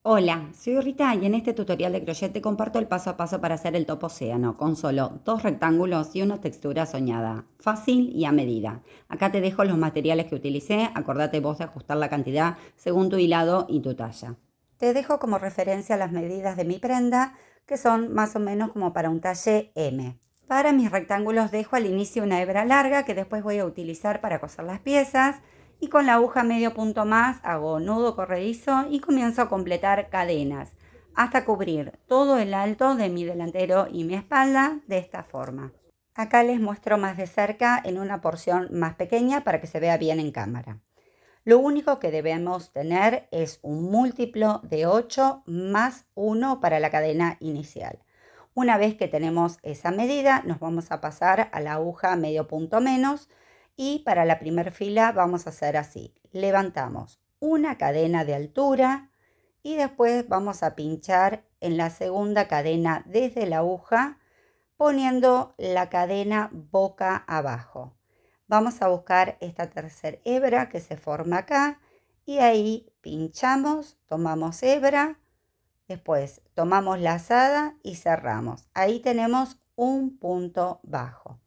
Hola, soy Rita y en este tutorial de crochet te comparto el paso a paso para hacer el top océano con solo dos rectángulos y una textura soñada, fácil y a medida. Acá te dejo los materiales que utilicé, acordate vos de ajustar la cantidad según tu hilado y tu talla. Te dejo como referencia las medidas de mi prenda, que son más o menos como para un talle M. Para mis rectángulos dejo al inicio una hebra larga que después voy a utilizar para coser las piezas. Y con la aguja medio punto más hago nudo corredizo y comienzo a completar cadenas hasta cubrir todo el alto de mi delantero y mi espalda de esta forma. Acá les muestro más de cerca en una porción más pequeña para que se vea bien en cámara. Lo único que debemos tener es un múltiplo de 8 más 1 para la cadena inicial. Una vez que tenemos esa medida, nos vamos a pasar a la aguja medio punto menos y para la primera fila vamos a hacer así. Levantamos una cadena de altura y después vamos a pinchar en la segunda cadena desde la aguja poniendo la cadena boca abajo. Vamos a buscar esta tercera hebra que se forma acá y ahí pinchamos, tomamos hebra, después tomamos lazada y cerramos. Ahí tenemos un punto bajo.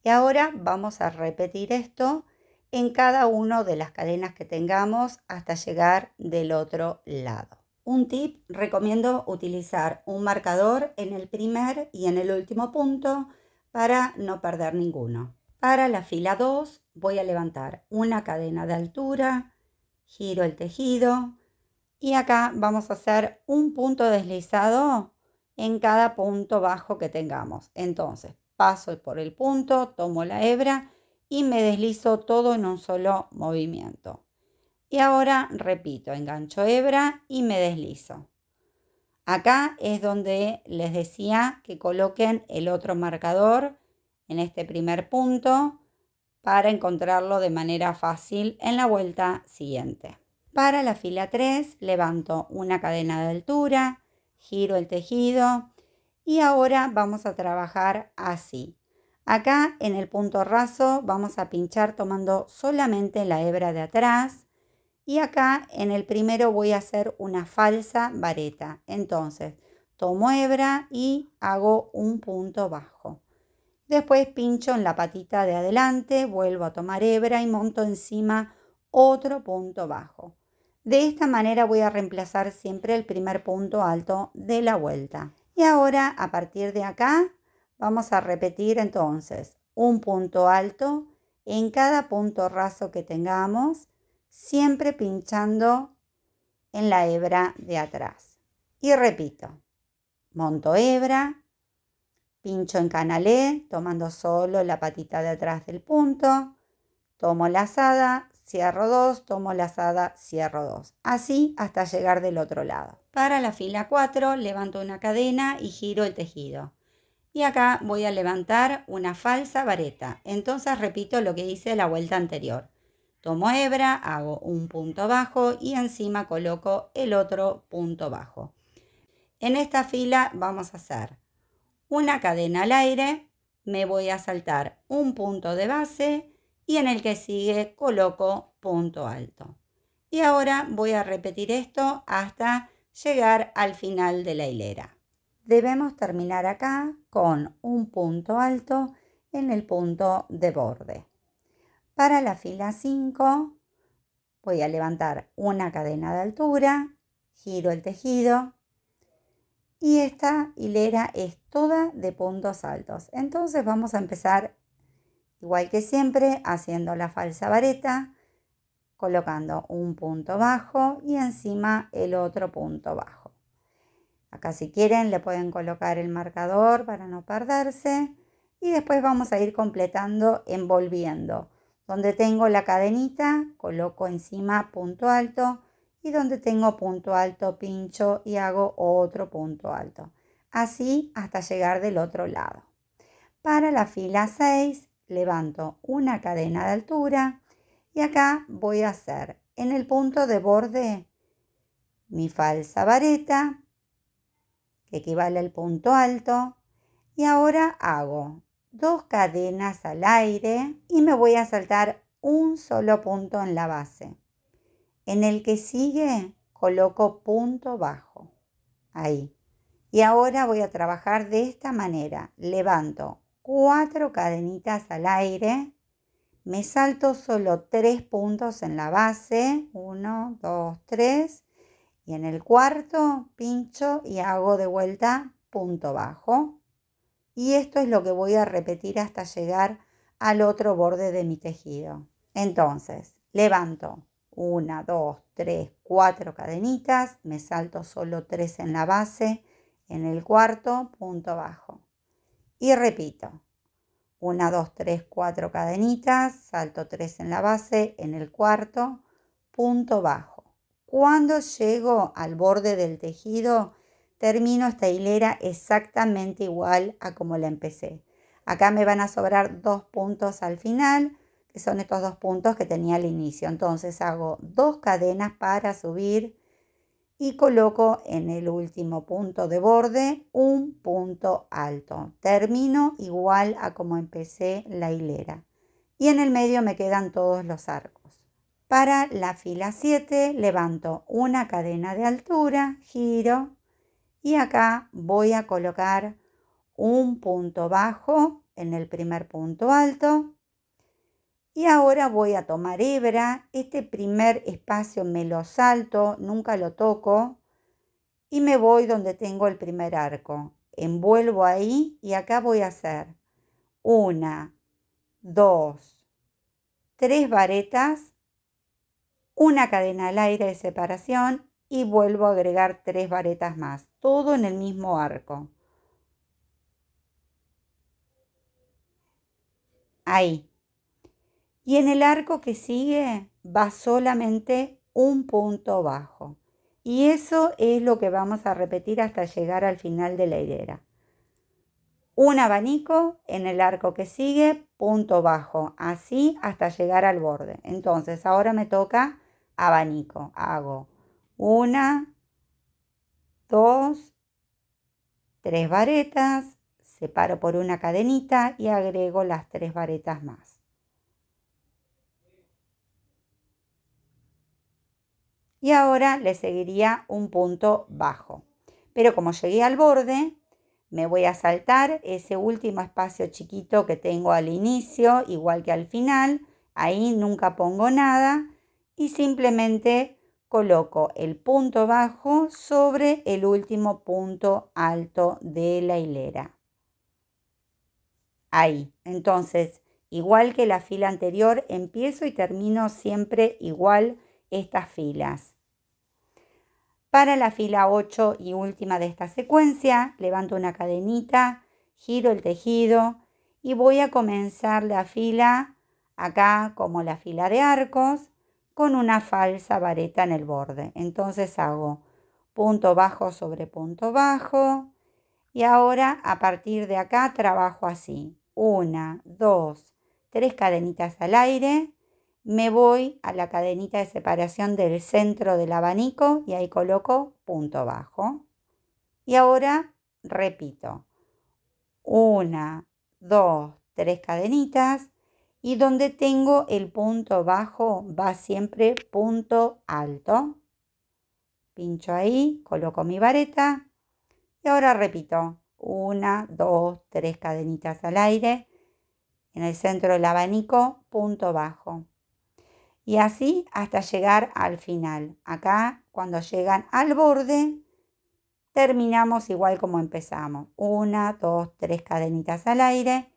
Y ahora vamos a repetir esto en cada una de las cadenas que tengamos hasta llegar del otro lado. Un tip, recomiendo utilizar un marcador en el primer y en el último punto para no perder ninguno. Para la fila 2 voy a levantar una cadena de altura, giro el tejido y acá vamos a hacer un punto deslizado en cada punto bajo que tengamos. Entonces paso por el punto, tomo la hebra y me deslizo todo en un solo movimiento. Y ahora repito, engancho hebra y me deslizo. Acá es donde les decía que coloquen el otro marcador en este primer punto para encontrarlo de manera fácil en la vuelta siguiente. Para la fila 3 levanto una cadena de altura, giro el tejido y ahora vamos a trabajar así. Acá en el punto raso vamos a pinchar tomando solamente la hebra de atrás y acá en el primero voy a hacer una falsa vareta. Entonces tomo hebra y hago un punto bajo. Después pincho en la patita de adelante, vuelvo a tomar hebra y monto encima otro punto bajo. De esta manera voy a reemplazar siempre el primer punto alto de la vuelta. Y ahora a partir de acá vamos a repetir entonces un punto alto en cada punto raso que tengamos, siempre pinchando en la hebra de atrás. Y repito, monto hebra, pincho en canalé, tomando solo la patita de atrás del punto, tomo lazada, cierro 2, tomo lazada, cierro 2. Así hasta llegar del otro lado. Para la fila 4 levanto una cadena y giro el tejido. Y acá voy a levantar una falsa vareta. Entonces repito lo que hice la vuelta anterior. Tomo hebra, hago un punto bajo y encima coloco el otro punto bajo. En esta fila vamos a hacer una cadena al aire, me voy a saltar un punto de base y en el que sigue coloco punto alto. Y ahora voy a repetir esto hasta llegar al final de la hilera. Debemos terminar acá con un punto alto en el punto de borde. Para la fila 5 voy a levantar una cadena de altura, giro el tejido y esta hilera es toda de puntos altos. Entonces vamos a empezar igual que siempre haciendo la falsa vareta, colocando un punto bajo y encima el otro punto bajo. Acá si quieren le pueden colocar el marcador para no perderse y después vamos a ir completando envolviendo. Donde tengo la cadenita coloco encima punto alto y donde tengo punto alto pincho y hago otro punto alto. Así hasta llegar del otro lado. Para la fila 6 levanto una cadena de altura y acá voy a hacer en el punto de borde mi falsa vareta que equivale al punto alto y ahora hago 2 cadenas al aire y me voy a saltar un solo punto en la base. En el que sigue coloco punto bajo. Ahí. Y ahora voy a trabajar de esta manera. Levanto 4 cadenitas al aire. Me salto solo 3 puntos en la base. 1, 2, 3. Y en el cuarto pincho y hago de vuelta punto bajo. Y esto es lo que voy a repetir hasta llegar al otro borde de mi tejido. Entonces, levanto 1, 2, 3, 4 cadenitas, me salto solo 3 en la base, en el cuarto punto bajo. Y repito, 1, 2, 3, 4 cadenitas, salto 3 en la base, en el cuarto punto bajo. Cuando llego al borde del tejido, termino esta hilera exactamente igual a como la empecé. Acá me van a sobrar 2 puntos al final, que son estos 2 puntos que tenía al inicio. Entonces hago 2 cadenas para subir y coloco en el último punto de borde un punto alto. Termino igual a como empecé la hilera. Y en el medio me quedan todos los arcos. Para la fila 7 levanto una cadena de altura, giro y acá voy a colocar un punto bajo en el primer punto alto. Y ahora voy a tomar hebra, este primer espacio me lo salto, nunca lo toco y me voy donde tengo el primer arco. Envuelvo ahí y acá voy a hacer 1, 2, 3 varetas, una cadena al aire de separación y vuelvo a agregar 3 varetas más, todo en el mismo arco. Ahí. Y en el arco que sigue va solamente un punto bajo. Y eso es lo que vamos a repetir hasta llegar al final de la hilera. Un abanico en el arco que sigue, punto bajo, así hasta llegar al borde. Entonces ahora me toca abanico. Hago 1, 2, 3 varetas, separo por una cadenita y agrego las 3 varetas más. Y ahora le seguiría un punto bajo. Pero como llegué al borde, me voy a saltar ese último espacio chiquito que tengo al inicio, igual que al final. Ahí nunca pongo nada y simplemente coloco el punto bajo sobre el último punto alto de la hilera. Ahí. Entonces, igual que la fila anterior, empiezo y termino siempre igual estas filas. Para la fila 8 y última de esta secuencia, levanto una cadenita, giro el tejido y voy a comenzar la fila acá como la fila de arcos con una falsa vareta en el borde. Entonces hago punto bajo sobre punto bajo y ahora a partir de acá trabajo así. 1, 2, 3 cadenitas al aire. Me voy a la cadenita de separación del centro del abanico y ahí coloco punto bajo. Y ahora repito. 1, 2, 3 cadenitas. Y donde tengo el punto bajo va siempre punto alto. Pincho ahí, coloco mi vareta. Y ahora repito. 1, 2, 3 cadenitas al aire. En el centro del abanico, punto bajo. Y así hasta llegar al final. Acá, cuando llegan al borde, terminamos igual como empezamos. 1, 2, 3 cadenitas al aire.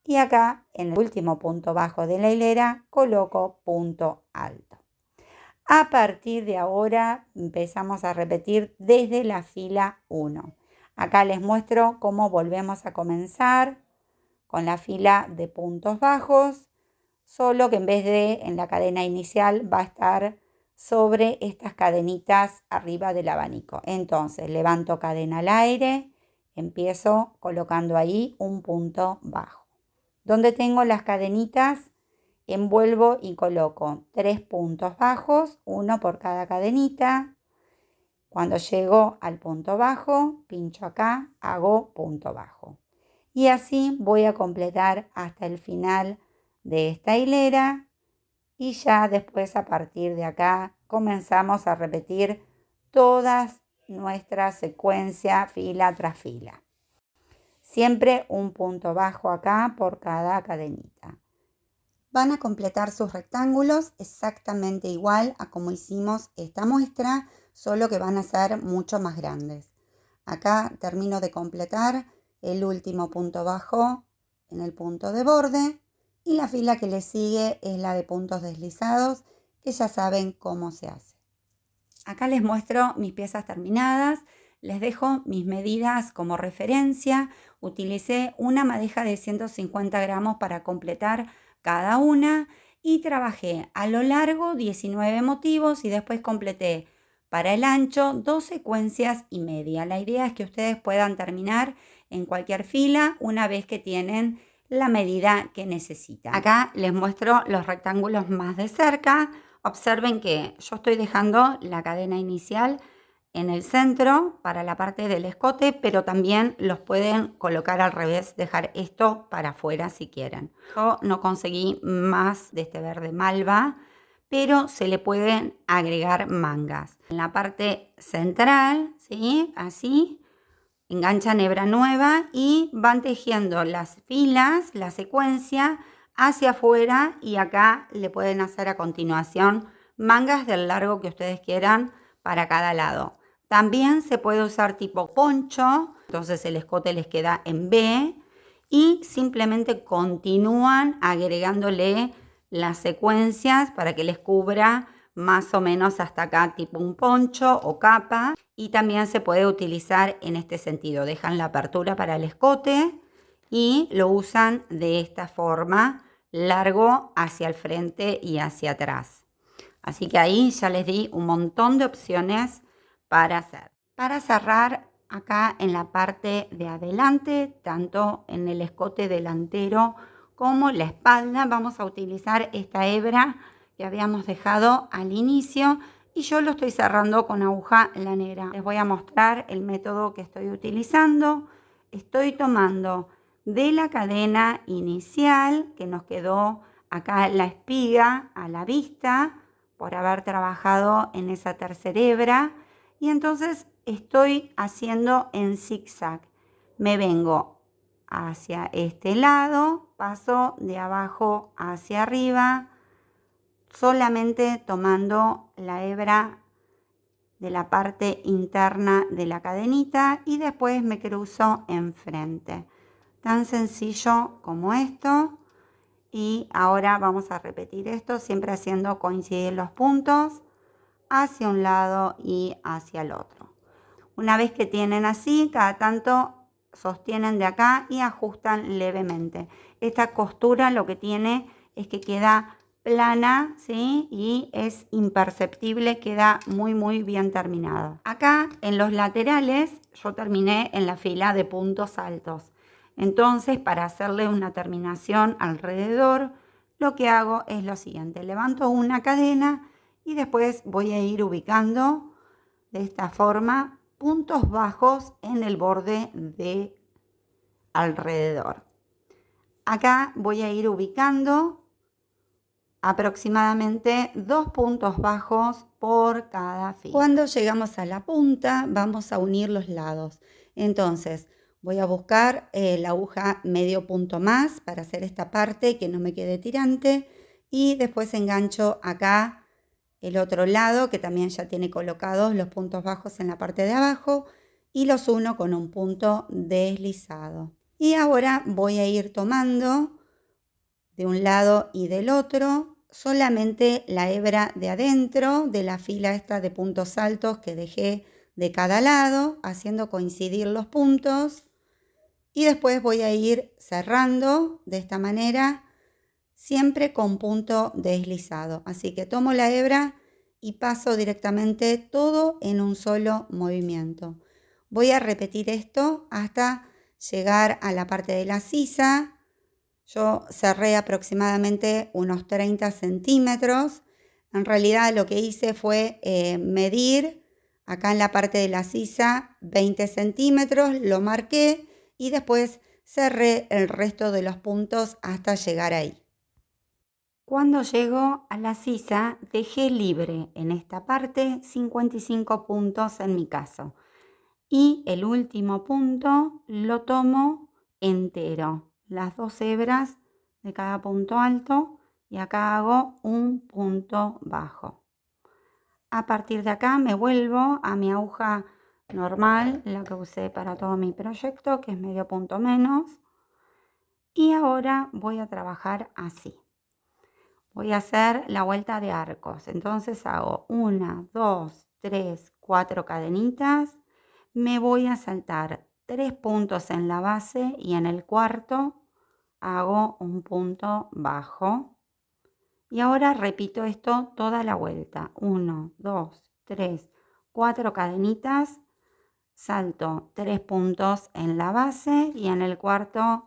Y acá, en el último punto bajo de la hilera, coloco punto alto. A partir de ahora, empezamos a repetir desde la fila 1. Acá les muestro cómo volvemos a comenzar con la fila de puntos bajos. Solo que en vez de en la cadena inicial va a estar sobre estas cadenitas arriba del abanico. Entonces levanto cadena al aire, empiezo colocando ahí un punto bajo. Donde tengo las cadenitas, envuelvo y coloco 3 puntos bajos, uno por cada cadenita. Cuando llego al punto bajo, pincho acá, hago punto bajo. Y así voy a completar hasta el final de esta hilera y ya después a partir de acá comenzamos a repetir toda nuestra secuencia fila tras fila. Siempre un punto bajo acá por cada cadenita. Van a completar sus rectángulos exactamente igual a como hicimos esta muestra, solo que van a ser mucho más grandes. Acá termino de completar el último punto bajo en el punto de borde y la fila que le sigue es la de puntos deslizados, que ya saben cómo se hace. Acá les muestro mis piezas terminadas, les dejo mis medidas como referencia. Utilicé una madeja de 150 gramos para completar cada una y trabajé a lo largo 19 motivos y después completé para el ancho 2 secuencias y media. La idea es que ustedes puedan terminar en cualquier fila una vez que tienen la medida que necesitan. Acá les muestro los rectángulos más de cerca. Observen que yo estoy dejando la cadena inicial en el centro para la parte del escote, pero también los pueden colocar al revés, dejar esto para afuera si quieren. Yo no conseguí más de este verde malva, pero se le pueden agregar mangas. En la parte central, ¿sí? Así, enganchan hebra nueva y van tejiendo las filas, la secuencia hacia afuera y acá le pueden hacer a continuación mangas del largo que ustedes quieran para cada lado. También se puede usar tipo poncho, entonces el escote les queda en B y simplemente continúan agregándole las secuencias para que les cubra más o menos hasta acá tipo un poncho o capa. Y también se puede utilizar en este sentido, dejan la apertura para el escote y lo usan de esta forma, largo hacia el frente y hacia atrás. Así que ahí ya les di un montón de opciones para hacer. Para cerrar acá en la parte de adelante, tanto en el escote delantero como la espalda, vamos a utilizar esta hebra que habíamos dejado al inicio y yo lo estoy cerrando con aguja lanera. Les voy a mostrar el método que estoy utilizando. Estoy tomando de la cadena inicial que nos quedó acá la espiga a la vista por haber trabajado en esa tercera hebra y entonces estoy haciendo en zigzag. Me vengo hacia este lado, paso de abajo hacia arriba, solamente tomando la hebra de la parte interna de la cadenita y después me cruzo enfrente. Tan sencillo como esto. Y ahora vamos a repetir esto, siempre haciendo coincidir los puntos hacia un lado y hacia el otro. Una vez que tienen así, cada tanto sostienen de acá y ajustan levemente. Esta costura lo que tiene es que queda plana, ¿sí? Y es imperceptible, queda muy bien terminada. Acá en los laterales yo terminé en la fila de puntos altos. Entonces, para hacerle una terminación alrededor, lo que hago es lo siguiente. Levanto una cadena y después voy a ir ubicando de esta forma puntos bajos en el borde de alrededor. Acá voy a ir ubicando aproximadamente 2 puntos bajos por cada fila. Cuando llegamos a la punta, vamos a unir los lados. Entonces, voy a buscar la aguja medio punto más para hacer esta parte que no me quede tirante y después engancho acá el otro lado que también ya tiene colocados los puntos bajos en la parte de abajo y los uno con un punto deslizado. Y ahora voy a ir tomando de un lado y del otro solamente la hebra de adentro de la fila esta de puntos altos que dejé de cada lado, haciendo coincidir los puntos. Y después voy a ir cerrando de esta manera, siempre con punto deslizado. Así que tomo la hebra y paso directamente todo en un solo movimiento. Voy a repetir esto hasta llegar a la parte de la sisa. Yo cerré aproximadamente unos 30 centímetros. En realidad lo que hice fue medir acá en la parte de la sisa 20 centímetros, lo marqué y después cerré el resto de los puntos hasta llegar ahí. Cuando llego a la sisa, dejé libre en esta parte 55 puntos en mi caso. Y el último punto lo tomo entero, las 2 hebras de cada punto alto, y acá hago un punto bajo. A partir de acá me vuelvo a mi aguja normal, la que usé para todo mi proyecto, que es medio punto menos. Y ahora voy a trabajar así. Voy a hacer la vuelta de arcos. Entonces hago 1, 2, 3, 4 cadenitas. Me voy a saltar 3 puntos en la base y en el cuarto hago un punto bajo. Y ahora repito esto toda la vuelta. 1, 2, 3, 4 cadenitas. Salto 3 puntos en la base y en el cuarto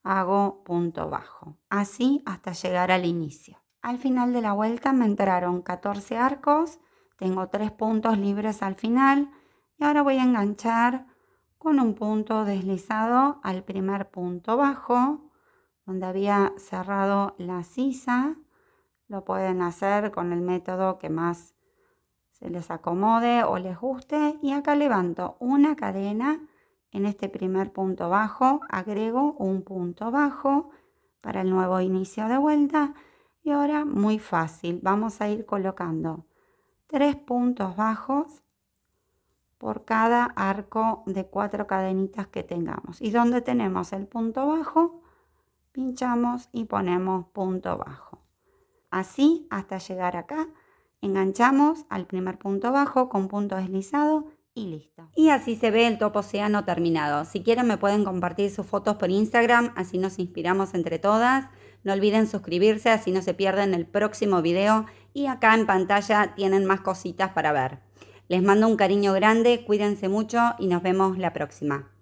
hago punto bajo. Así hasta llegar al inicio. Al final de la vuelta me entraron 14 arcos. Tengo 3 puntos libres al final. Y ahora voy a enganchar con un punto deslizado al primer punto bajo, donde había cerrado la sisa. Lo pueden hacer con el método que más se les acomode o les guste. Y acá levanto una cadena en este primer punto bajo, agrego un punto bajo para el nuevo inicio de vuelta. Y ahora muy fácil, vamos a ir colocando 3 puntos bajos por cada arco de 4 cadenitas que tengamos. Y donde tenemos el punto bajo, pinchamos y ponemos punto bajo. Así hasta llegar acá, enganchamos al primer punto bajo con punto deslizado y listo. Y así se ve el top océano terminado. Si quieren me pueden compartir sus fotos por Instagram, así nos inspiramos entre todas. No olviden suscribirse, así no se pierden el próximo video. Y acá en pantalla tienen más cositas para ver. Les mando un cariño grande, cuídense mucho y nos vemos la próxima.